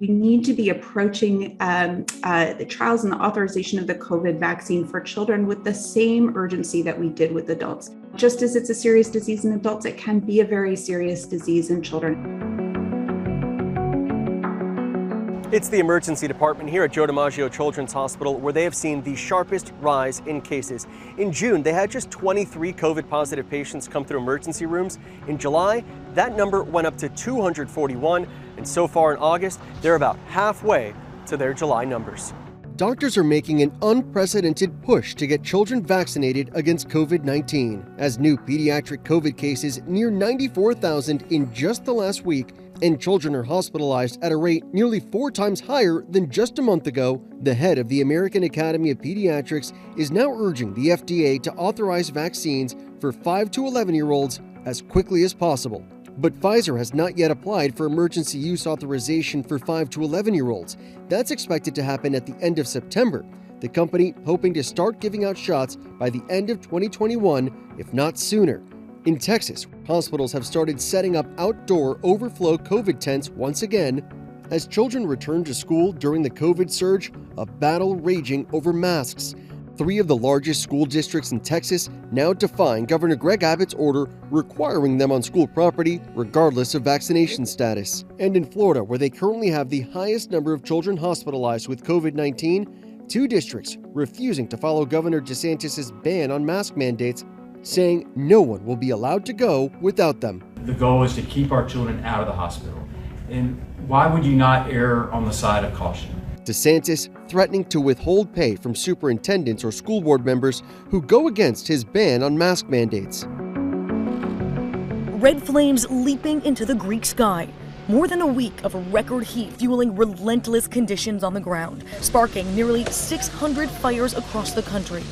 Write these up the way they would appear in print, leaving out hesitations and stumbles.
We need to be approaching the trials and the authorization of the COVID vaccine for children with the same urgency that we did with adults. Just as it's a serious disease in adults, it can be a very serious disease in children. It's the emergency department here at Joe DiMaggio Children's Hospital where they have seen the sharpest rise in cases. In June, they had just 23 COVID-positive patients come through emergency rooms. In July, that number went up to 241, and so far in August, they're about halfway to their July numbers. Doctors are making an unprecedented push to get children vaccinated against COVID-19 as new pediatric COVID cases near 94,000 in just the last week, and children are hospitalized at a rate nearly 4 times higher than just a month ago. The head of the American Academy of Pediatrics is now urging the FDA to authorize vaccines for 5 to 11-year-olds as quickly as possible. But Pfizer has not yet applied for emergency use authorization for 5 to 11-year-olds. That's expected to happen at the end of September. The company hoping to start giving out shots by the end of 2021, if not sooner. In Texas, hospitals have started setting up outdoor overflow COVID tents once again. As children return to school during the COVID surge, a battle raging over masks. 3 of the largest school districts in Texas now defying Governor Greg Abbott's order requiring them on school property regardless of vaccination status. And in Florida, where they currently have the highest number of children hospitalized with COVID-19, 2 districts refusing to follow Governor DeSantis' ban on mask mandates, saying no one will be allowed to go without them. The goal is to keep our children out of the hospital. And why would you not err on the side of caution? DeSantis threatening to withhold pay from superintendents or school board members who go against his ban on mask mandates. Red flames leaping into the Greek sky. More than a week of record heat fueling relentless conditions on the ground, sparking nearly 600 fires across the country.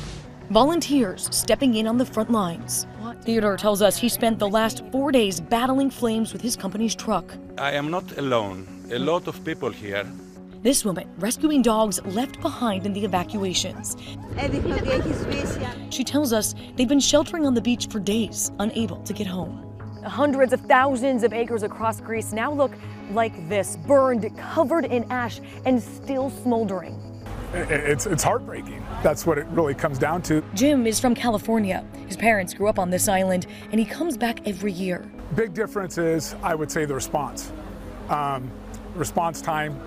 Volunteers stepping in on the front lines. Theodore tells us he spent the last 4 days battling flames with his company's truck. I am not alone. A lot of people here. This woman rescuing dogs left behind in the evacuations. She tells us they've been sheltering on the beach for days, unable to get home. Hundreds of thousands of acres across Greece now look like this, burned, covered in ash, and still smoldering. It's heartbreaking. That's what it really comes down to. Jim is from California. His parents grew up on this island, and he comes back every year. Big difference is, I would say, the response. Response time.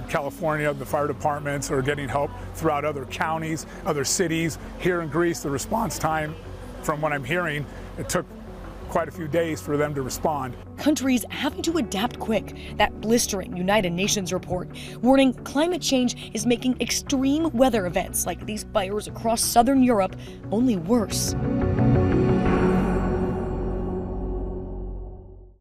California, the fire departments are getting help throughout other counties, other cities. Here in Greece, the response time, from what I'm hearing, it took quite a few days for them to respond. Countries having to adapt quick. That blistering United Nations report warning climate change is making extreme weather events like these fires across southern Europe only worse.